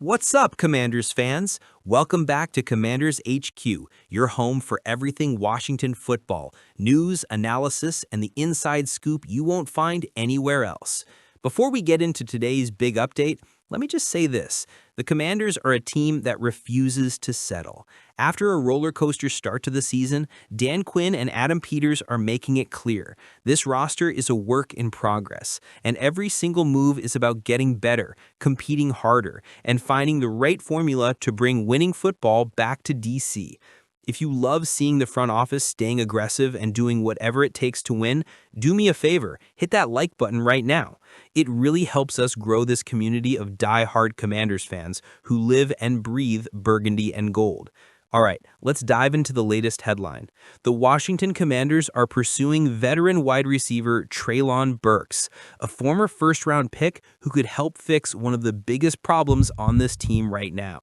What's up, Commanders fans? Welcome back to Commanders HQ, your home for everything Washington football, news, analysis, and the inside scoop you won't find anywhere else. Before we get into today's big update, let me just say this. The Commanders are a team that refuses to settle. After a roller coaster start to the season, Dan Quinn and Adam Peters are making it clear. This roster is a work in progress, and every single move is about getting better, competing harder, and finding the right formula to bring winning football back to DC. If you love seeing the front office staying aggressive and doing whatever it takes to win, do me a favor, hit that like button right now. It really helps us grow this community of die-hard Commanders fans who live and breathe burgundy and gold. All right, let's dive into the latest headline. The Washington Commanders are pursuing veteran wide receiver Treylon Burks, a former first-round pick who could help fix one of the biggest problems on this team right now.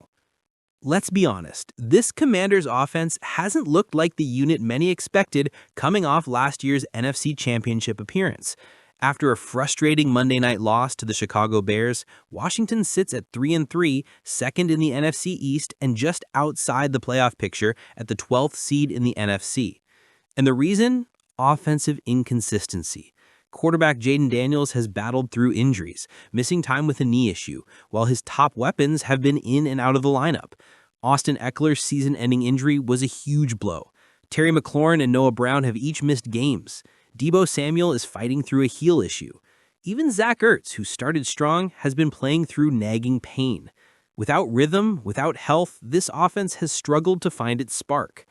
Let's be honest, this Commanders offense hasn't looked like the unit many expected coming off last year's NFC Championship appearance. After a frustrating Monday night loss to the Chicago Bears, Washington sits at 3-3, second in the NFC East and just outside the playoff picture at the 12th seed in the NFC. And the reason? Offensive inconsistency. Quarterback Jaden Daniels has battled through injuries, missing time with a knee issue, while his top weapons have been in and out of the lineup. Austin Eckler's season-ending injury was a huge blow. Terry McLaurin and Noah Brown have each missed games. Deebo Samuel is fighting through a heel issue. Even Zach Ertz, who started strong, has been playing through nagging pain. Without rhythm, without health, this offense has struggled to find its spark.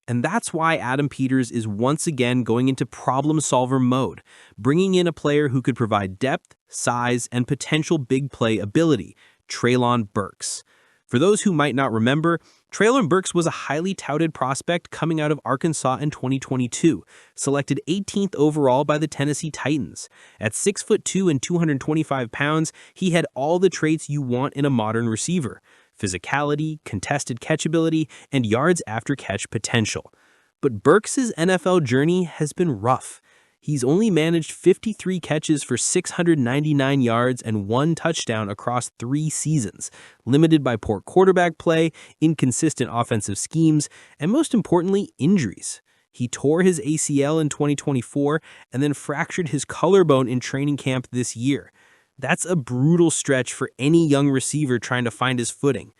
And that's why Adam Peters is once again going into problem-solver mode, bringing in a player who could provide depth, size, and potential big play ability, Treylon Burks. For those who might not remember, Treylon Burks was a highly touted prospect coming out of Arkansas in 2022, selected 18th overall by the Tennessee Titans. At 6'2" and 225 pounds, he had all the traits you want in a modern receiver: physicality, contested catchability, and yards after catch potential. But Burks' NFL journey has been rough. He's only managed 53 catches for 699 yards and 1 touchdown across 3 seasons, limited by poor quarterback play, inconsistent offensive schemes, and most importantly, injuries. He tore his ACL in 2024 and then fractured his collarbone in training camp this year. That's a brutal stretch for any young receiver trying to find his footing.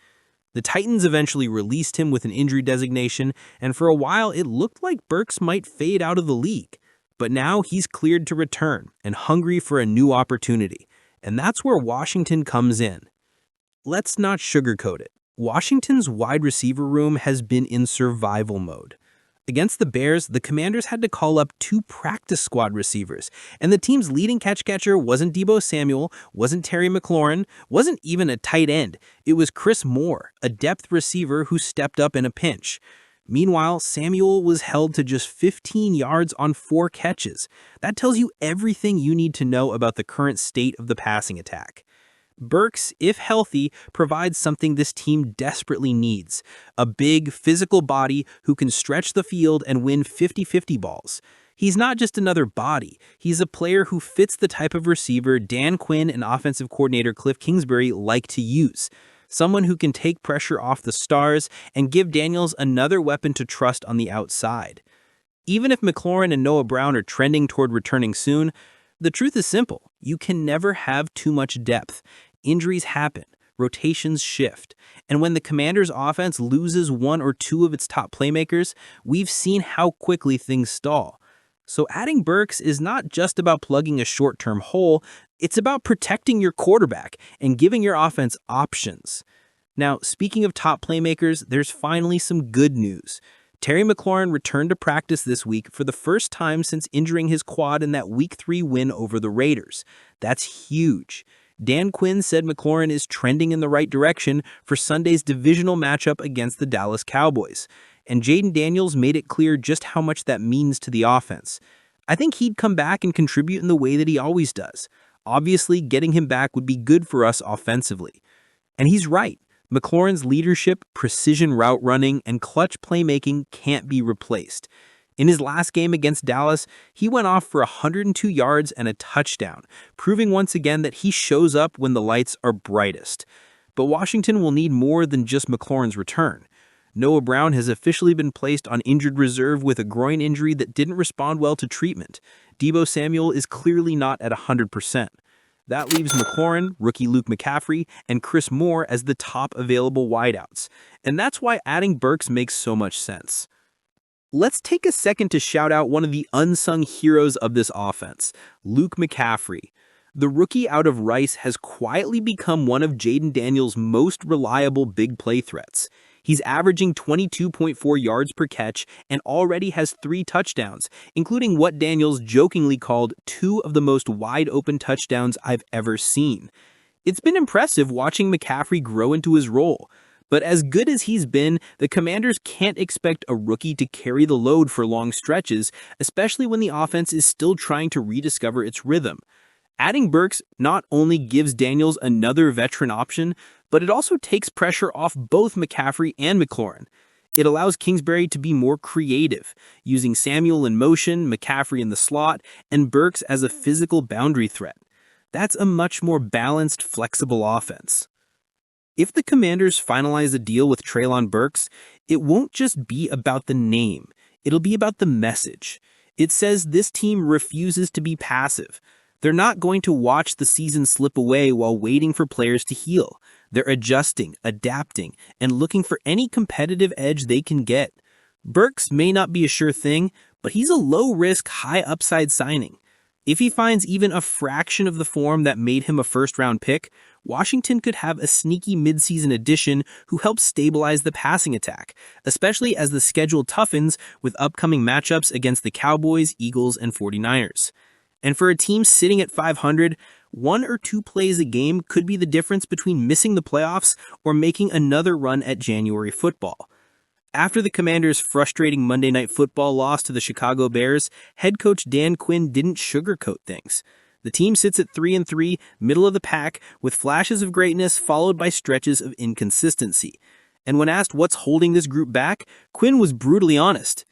The Titans eventually released him with an injury designation, and for a while it looked like Burks might fade out of the league. But now he's cleared to return and hungry for a new opportunity. And that's where Washington comes in. Let's not sugarcoat it. Washington's wide receiver room has been in survival mode. Against the Bears, the Commanders had to call up 2 practice squad receivers, and the team's leading catcher wasn't Deebo Samuel, wasn't Terry McLaurin, wasn't even a tight end. It was Chris Moore, a depth receiver who stepped up in a pinch. Meanwhile, Samuel was held to just 15 yards on 4 catches. That tells you everything you need to know about the current state of the passing attack. Burks, if healthy, provides something this team desperately needs: a big, physical body who can stretch the field and win 50-50 balls. He's not just another body. He's a player who fits the type of receiver Dan Quinn and offensive coordinator Cliff Kingsbury like to use. Someone who can take pressure off the stars and give Daniels another weapon to trust on the outside. Even if McLaurin and Noah Brown are trending toward returning soon, the truth is simple: you can never have too much depth. Injuries happen, rotations shift, and when the Commanders' offense loses 1 or 2 of its top playmakers, we've seen how quickly things stall. So adding Burks is not just about plugging a short-term hole, it's about protecting your quarterback and giving your offense options. Now, speaking of top playmakers, there's finally some good news. Terry McLaurin returned to practice this week for the first time since injuring his quad in that Week 3 win over the Raiders. That's huge. Dan Quinn said McLaurin is trending in the right direction for Sunday's divisional matchup against the Dallas Cowboys. And Jaden Daniels made it clear just how much that means to the offense. I think he'd come back and contribute in the way that he always does. Obviously, getting him back would be good for us offensively. And he's right. McLaurin's leadership, precision route running, and clutch playmaking can't be replaced. In his last game against Dallas, he went off for 102 yards and a touchdown, proving once again that he shows up when the lights are brightest. But Washington will need more than just McLaurin's return. Noah Brown has officially been placed on injured reserve with a groin injury that didn't respond well to treatment. Deebo Samuel is clearly not at 100%. That leaves McLaurin, rookie Luke McCaffrey, and Chris Moore as the top available wideouts. And that's why adding Burks makes so much sense. Let's take a second to shout out one of the unsung heroes of this offense, Luke McCaffrey. The rookie out of Rice has quietly become one of Jaden Daniels' most reliable big play threats. He's averaging 22.4 yards per catch and already has 3 touchdowns, including what Daniels jokingly called 2 of the most wide-open touchdowns I've ever seen. It's been impressive watching McCaffrey grow into his role. But as good as he's been, the Commanders can't expect a rookie to carry the load for long stretches, especially when the offense is still trying to rediscover its rhythm. Adding Burks not only gives Daniels another veteran option, but it also takes pressure off both McCaffrey and McLaurin. It allows Kingsbury to be more creative, using Samuel in motion, McCaffrey in the slot, and Burks as a physical boundary threat. That's a much more balanced, flexible offense. If the Commanders finalize a deal with Treylon Burks, it won't just be about the name. It'll be about the message. It says this team refuses to be passive. They're not going to watch the season slip away while waiting for players to heal. They're adjusting, adapting, and looking for any competitive edge they can get. Burks may not be a sure thing, but he's a low-risk, high-upside signing. If he finds even a fraction of the form that made him a first-round pick, Washington could have a sneaky midseason addition who helps stabilize the passing attack, especially as the schedule toughens with upcoming matchups against the Cowboys, Eagles, and 49ers. And for a team sitting at 500, 1 or 2 plays a game could be the difference between missing the playoffs or making another run at January football. After the Commanders' frustrating Monday Night Football loss to the Chicago Bears, head coach Dan Quinn didn't sugarcoat things. The team sits at 3-3, middle of the pack, with flashes of greatness followed by stretches of inconsistency. And when asked what's holding this group back, Quinn was brutally honest.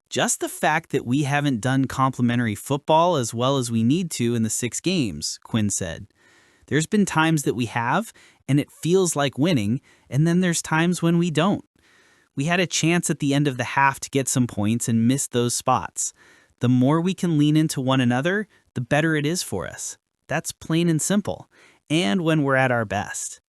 Just the fact that we haven't done complimentary football as well as we need to in the 6 games, Quinn said. There's been times that we have, and it feels like winning, and then there's times when we don't. We had a chance at the end of the half to get some points and missed those spots. The more we can lean into one another, the better it is for us. That's plain and simple. And when we're at our best.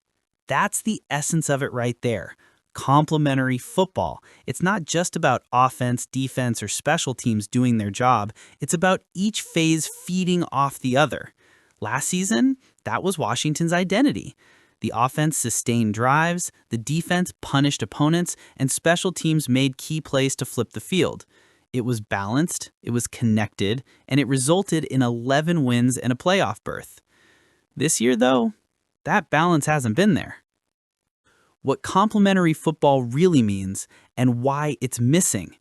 That's the essence of it right there. Complementary football. It's not just about offense, defense, or special teams doing their job. It's about each phase feeding off the other. Last season, that was Washington's identity. The offense sustained drives, the defense punished opponents, and special teams made key plays to flip the field. It was balanced, it was connected, and it resulted in 11 wins and a playoff berth. This year, though, that balance hasn't been there. What complementary football really means and why it's missing.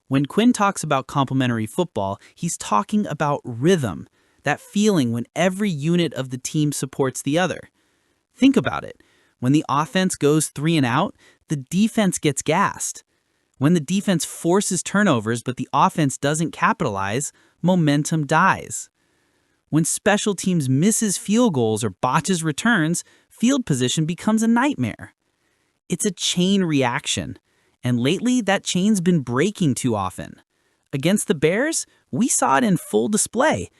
When Quinn talks about complementary football, he's talking about rhythm, that feeling when every unit of the team supports the other. Think about it. When the offense goes 3 and out, the defense gets gassed. When the defense forces turnovers but the offense doesn't capitalize, momentum dies. When special teams misses field goals or botches returns, field position becomes a nightmare. It's a chain reaction, and lately that chain's been breaking too often. Against the Bears, we saw it in full display.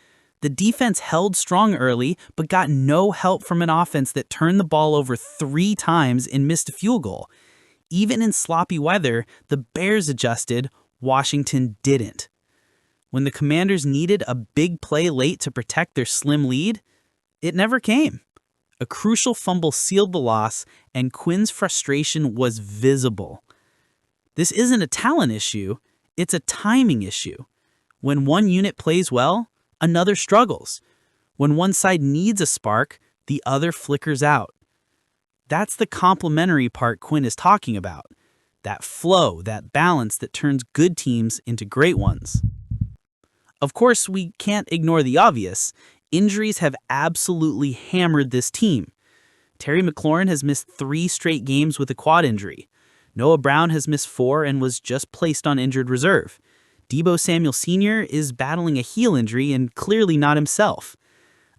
The defense held strong early, but got no help from an offense that turned the ball over 3 times and missed a field goal. Even in sloppy weather, the Bears adjusted, Washington didn't. When the Commanders needed a big play late to protect their slim lead, it never came. A crucial fumble sealed the loss, and Quinn's frustration was visible. This isn't a talent issue, it's a timing issue. When one unit plays well, another struggles. When one side needs a spark, the other flickers out. That's the complementary part Quinn is talking about. That flow, that balance that turns good teams into great ones. Of course, we can't ignore the obvious. Injuries have absolutely hammered this team. Terry McLaurin has missed 3 straight games with a quad injury. Noah Brown has missed 4 and was just placed on injured reserve. Deebo Samuel Sr. is battling a heel injury and clearly not himself.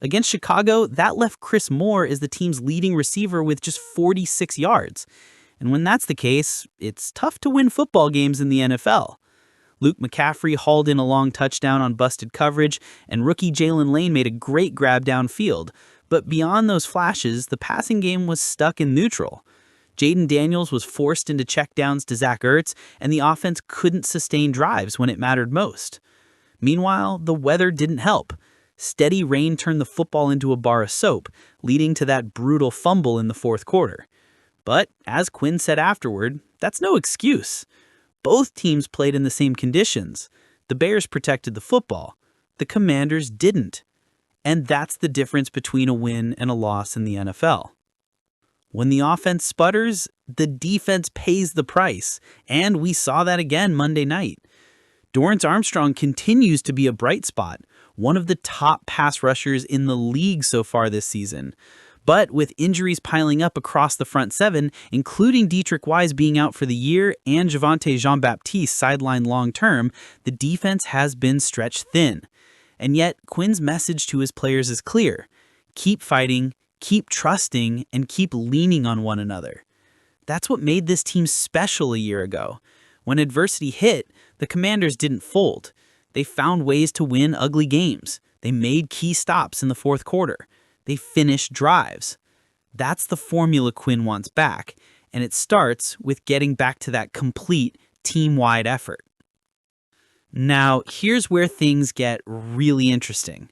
Against Chicago, that left Chris Moore as the team's leading receiver with just 46 yards. And when that's the case, it's tough to win football games in the NFL. Luke McCaffrey hauled in a long touchdown on busted coverage, and rookie Jalen Lane made a great grab downfield. But beyond those flashes, the passing game was stuck in neutral. Jaden Daniels was forced into checkdowns to Zach Ertz, and the offense couldn't sustain drives when it mattered most. Meanwhile, the weather didn't help. Steady rain turned the football into a bar of soap, leading to that brutal fumble in the fourth quarter. But, as Quinn said afterward, that's no excuse. Both teams played in the same conditions. The Bears protected the football. The Commanders didn't. And that's the difference between a win and a loss in the NFL. When the offense sputters, the defense pays the price, and we saw that again Monday night. Dorrance Armstrong continues to be a bright spot, one of the top pass rushers in the league so far this season. But with injuries piling up across the front seven, including Dietrich Wise being out for the year and Javonte Jean-Baptiste sidelined long-term, the defense has been stretched thin. And yet, Quinn's message to his players is clear. Keep fighting, keep trusting, and keep leaning on one another. That's what made this team special a year ago. When adversity hit, the Commanders didn't fold. They found ways to win ugly games. They made key stops in the fourth quarter. They finished drives. That's the formula Quinn wants back, and it starts with getting back to that complete team-wide effort. Now, here's where things get really interesting.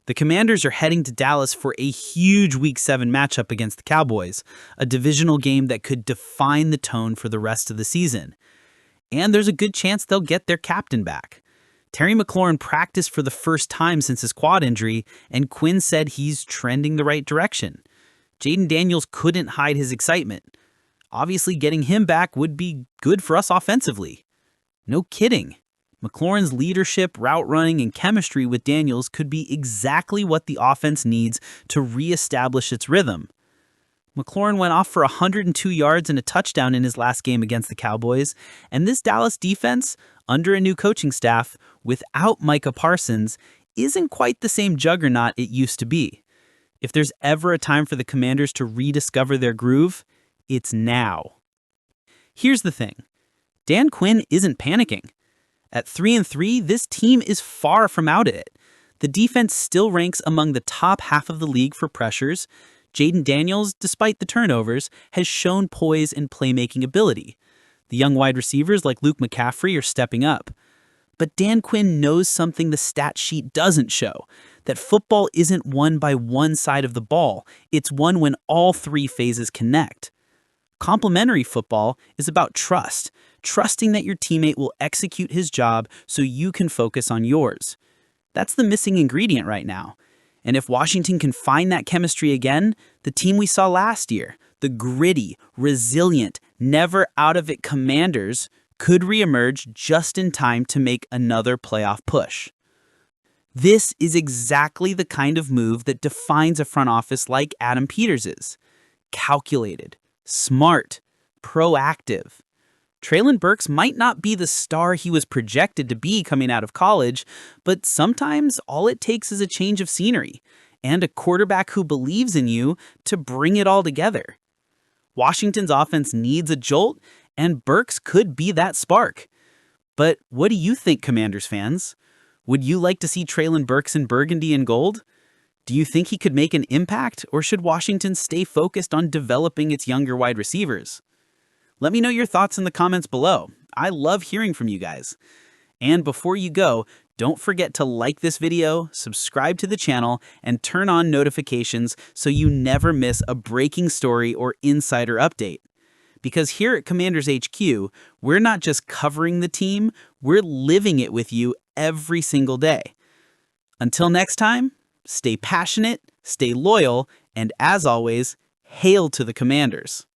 The Commanders are heading to Dallas for a huge Week 7 matchup against the Cowboys, a divisional game that could define the tone for the rest of the season. And there's a good chance they'll get their captain back. Terry McLaurin practiced for the first time since his quad injury, and Quinn said he's trending the right direction. Jaden Daniels couldn't hide his excitement. Obviously, getting him back would be good for us offensively. No kidding. McLaurin's leadership, route running, and chemistry with Daniels could be exactly what the offense needs to reestablish its rhythm. McLaurin went off for 102 yards and a touchdown in his last game against the Cowboys, and this Dallas defense, under a new coaching staff, without Micah Parsons, isn't quite the same juggernaut it used to be. If there's ever a time for the Commanders to rediscover their groove, it's now. Here's the thing. Dan Quinn isn't panicking. At 3-3, this team is far from out of it. The defense still ranks among the top half of the league for pressures. Jaden Daniels, despite the turnovers, has shown poise and playmaking ability. The young wide receivers like Luke McCaffrey are stepping up. But Dan Quinn knows something the stat sheet doesn't show, that football isn't won by one side of the ball. It's won when all three phases connect. Complementary football is about trust, trusting that your teammate will execute his job so you can focus on yours. That's the missing ingredient right now. And if Washington can find that chemistry again, the team we saw last year, the gritty, resilient, never out of it Commanders, could reemerge just in time to make another playoff push. This is exactly the kind of move that defines a front office like Adam Peters's. Calculated, smart, proactive. Treylon Burks might not be the star he was projected to be coming out of college, but sometimes all it takes is a change of scenery and a quarterback who believes in you to bring it all together. Washington's offense needs a jolt, and Burks could be that spark. But what do you think, Commanders fans? Would you like to see Treylon Burks in burgundy and gold? Do you think he could make an impact, or should Washington stay focused on developing its younger wide receivers? Let me know your thoughts in the comments below. I love hearing from you guys. And before you go, don't forget to like this video, subscribe to the channel, and turn on notifications so you never miss a breaking story or insider update. Because here at Commanders HQ, we're not just covering the team, we're living it with you every single day. Until next time, stay passionate, stay loyal, and as always, hail to the Commanders.